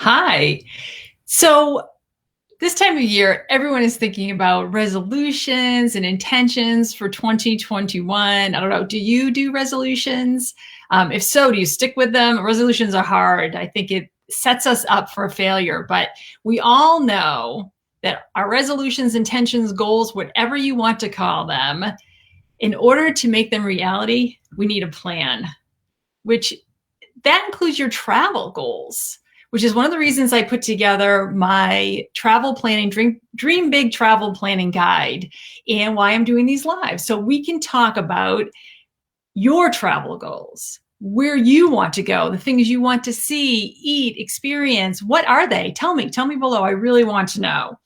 Hi. So this time of year, everyone is thinking about resolutions and intentions for 2021. I don't know. Do you do resolutions? If so, do you stick with them? Resolutions are hard. I think it sets us up for a failure, but we all know that our resolutions, intentions, goals, whatever you want to call them, in order to make them reality, we need a plan, which that includes your travel goals, which is one of the reasons I put together my travel planning, dream big travel planning guide, and why I'm doing these lives. So we can talk about your travel goals, where you want to go, the things you want to see, eat, experience. What are they? Tell me below. I really want to know.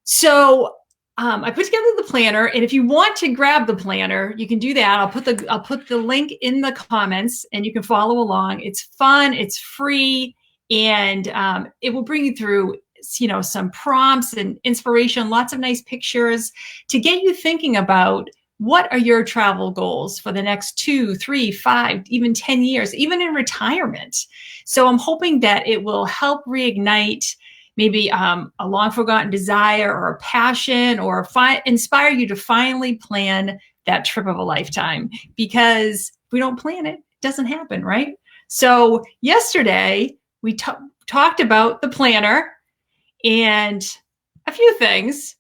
So I put together the planner, and if you want to grab the planner, you can do that. I'll put the link in the comments, and you can follow along. It's fun, it's free, and it will bring you through, some prompts and inspiration, lots of nice pictures to get you thinking about what are your travel goals for the next 2, 3, 5, even 10 years, even in retirement. So I'm hoping that it will help reignite maybe a long forgotten desire or a passion, or inspire you to finally plan that trip of a lifetime. Because if we don't plan it, it doesn't happen, right? So yesterday we talked about the planner and a few things.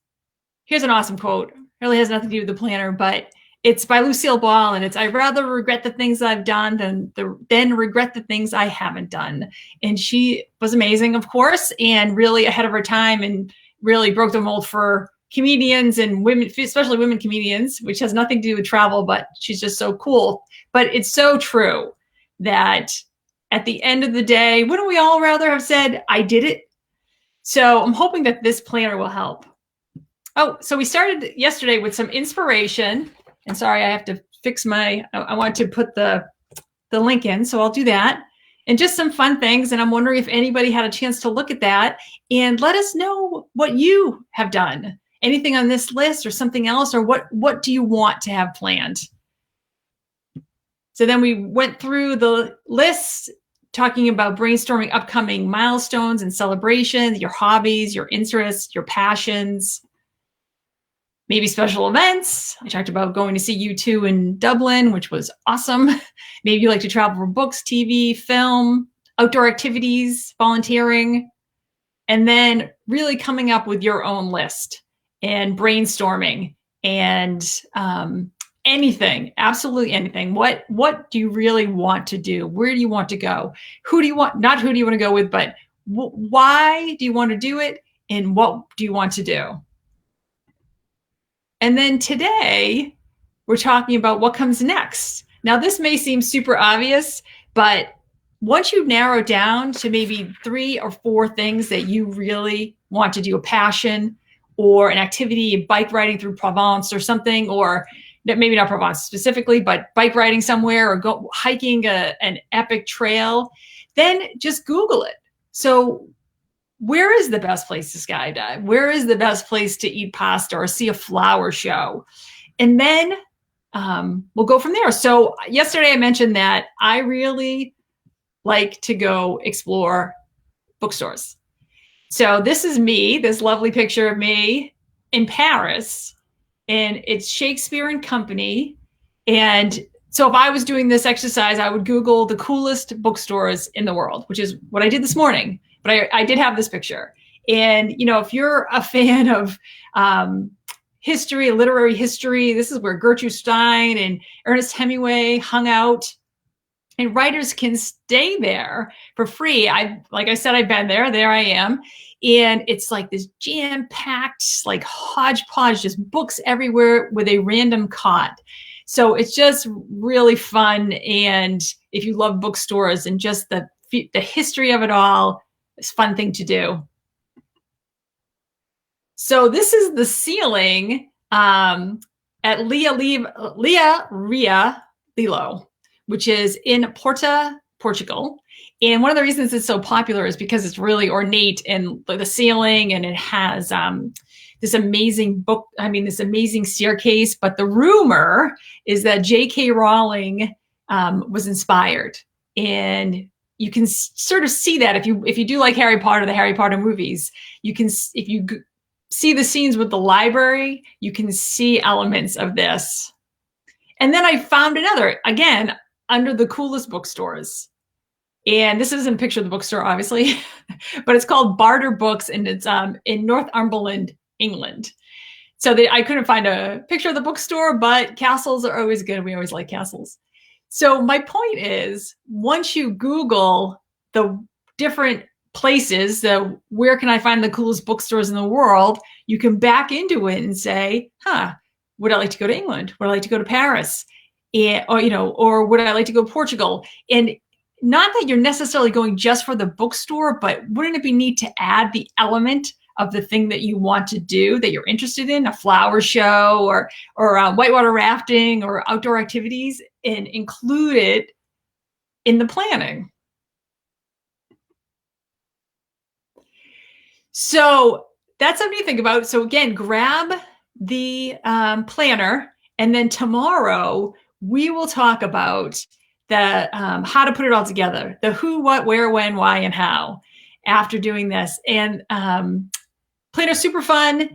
Here's an awesome quote. It really has nothing to do with the planner, but it's by Lucille Ball, and it's, "I rather regret the things I've done than regret the things I haven't done." And she was amazing, of course, and really ahead of her time, and really broke the mold for comedians and women, especially women comedians, which has nothing to do with travel, but she's just so cool. But it's so true that at the end of the day, wouldn't we all rather have said, "I did it"? So I'm hoping that this planner will help. Oh, so we started yesterday with some inspiration. And sorry, I have to fix I want to put the link in, so I'll do that. And just some fun things. And I'm wondering if anybody had a chance to look at that and let us know what you have done. Anything on this list or something else, or what do you want to have planned? So then we went through the list, talking about brainstorming upcoming milestones and celebrations, your hobbies, your interests, your passions, maybe special events. I talked about going to see U2 in Dublin, which was awesome. Maybe you like to travel for books, TV, film, outdoor activities, volunteering, and then really coming up with your own list and brainstorming and anything, absolutely anything. What do you really want to do? Where do you want to go? Not who do you want to go with, but why do you want to do it? And what do you want to do? And then today, we're talking about what comes next. Now, this may seem super obvious, but once you narrow down to maybe 3 or 4 things that you really want to do, a passion or an activity, bike riding through Provence or something, or maybe not Provence specifically, but bike riding somewhere, or go hiking an epic trail, then just Google it. So where is the best place to skydive? Where is the best place to eat pasta or see a flower show? And then we'll go from there. So yesterday I mentioned that I really like to go explore bookstores. So this is me, this lovely picture of me in Paris, and it's Shakespeare and Company. And so if I was doing this exercise, I would Google the coolest bookstores in the world, which is what I did this morning. But I did have this picture. And, if you're a fan of history, literary history, this is where Gertrude Stein and Ernest Hemingway hung out. And writers can stay there for free. Like I said, I've been there. There I am. And it's like this jam-packed, like hodgepodge, just books everywhere with a random cot. So it's just really fun. And if you love bookstores and just the history of it all, it's a fun thing to do. So this is the ceiling at Ria Lilo, which is in Porto, Portugal. And one of the reasons it's so popular is because it's really ornate in the ceiling, and it has this amazing this amazing staircase. But the rumor is that J.K. Rowling was inspired, and you can sort of see that if you do like Harry Potter, the Harry Potter movies, you can, if you see the scenes with the library, you can see elements of this. And then I found another, again, under the coolest bookstores. And this isn't a picture of the bookstore, obviously, but it's called Barter Books, and it's in Northumberland, England. So I couldn't find a picture of the bookstore, but castles are always good. We always like castles. So my point is, once you Google the different places, where can I find the coolest bookstores in the world, you can back into it and say, would I like to go to England? Would I like to go to Paris? Or would I like to go to Portugal? And not that you're necessarily going just for the bookstore, but wouldn't it be neat to add the element of the thing that you want to do, that you're interested in, a flower show or whitewater rafting or outdoor activities, and include it in the planning? So that's something to think about. So again, grab the planner, and then tomorrow we will talk about the how to put it all together, the who, what, where, when, why, and how after doing this. And planner's super fun.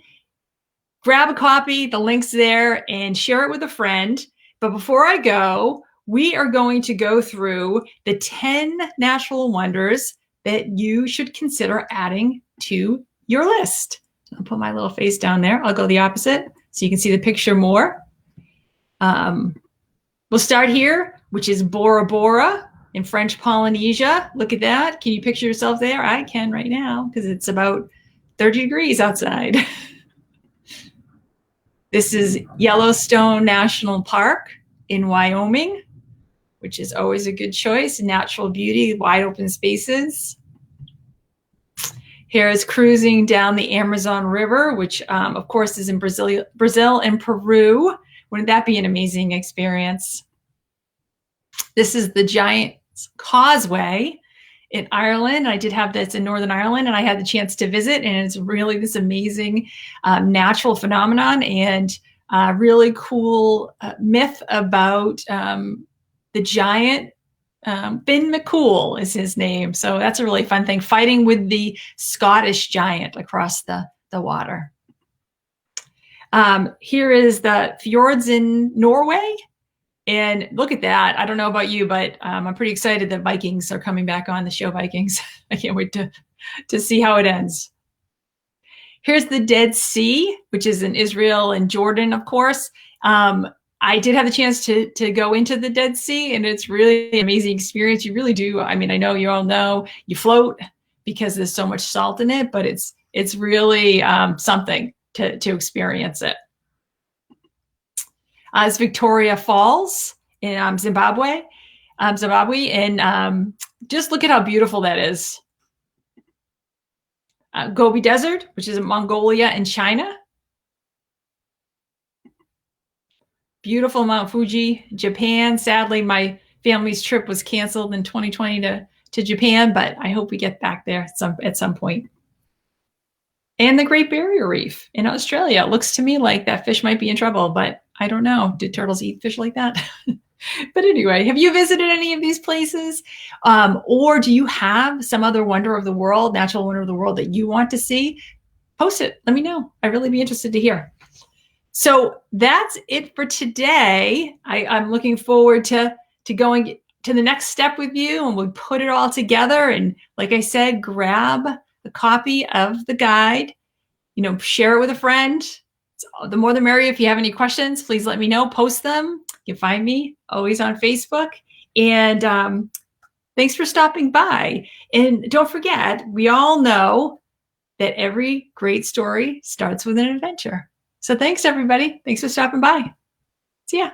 Grab a copy, the link's there, and share it with a friend. But before I go, we are going to go through the 10 natural wonders that you should consider adding to your list. I'll put my little face down there. I'll go the opposite so you can see the picture more. We'll start here, which is Bora Bora in French Polynesia. Look at that. Can you picture yourself there? I can right now because it's about 30 degrees outside. This is Yellowstone National Park in Wyoming, which is always a good choice. Natural beauty, wide open spaces. Here is cruising down the Amazon River, which of course is in Brazil and Peru. Wouldn't that be an amazing experience? This is the Giant Causeway in Ireland. I did have this in Northern Ireland, and I had the chance to visit, and it's really this amazing natural phenomenon, and really cool myth about the giant. Finn McCool is his name. So that's a really fun thing, fighting with the Scottish giant across the water. Here is the fjords in Norway. And look at that. I don't know about you, but I'm pretty excited that Vikings are coming back on, the show Vikings. I can't wait to see how it ends. Here's the Dead Sea, which is in Israel and Jordan, of course. I did have the chance to go into the Dead Sea, and it's really an amazing experience. You really do. I mean, I know you all know you float because there's so much salt in it, but it's really something to experience it. It's Victoria Falls in Zimbabwe, and just look at how beautiful that is. Gobi Desert, which is in Mongolia and China. Beautiful Mount Fuji, Japan. Sadly, my family's trip was canceled in 2020 to Japan, but I hope we get back there at some point. And the Great Barrier Reef in Australia. It looks to me like that fish might be in trouble, but I don't know. Do turtles eat fish like that? But anyway, have you visited any of these places? Or do you have some other wonder of the world, natural wonder of the world that you want to see? Post it. Let me know. I'd really be interested to hear. So that's it for today. I'm looking forward to going to the next step with you, and we'll put it all together. And like I said, grab a copy of the guide, share it with a friend. The more the merrier. If you have any questions, please let me know. Post them. You can find me always on Facebook. And thanks for stopping by. And don't forget, we all know that every great story starts with an adventure. So thanks, everybody. Thanks for stopping by. See ya.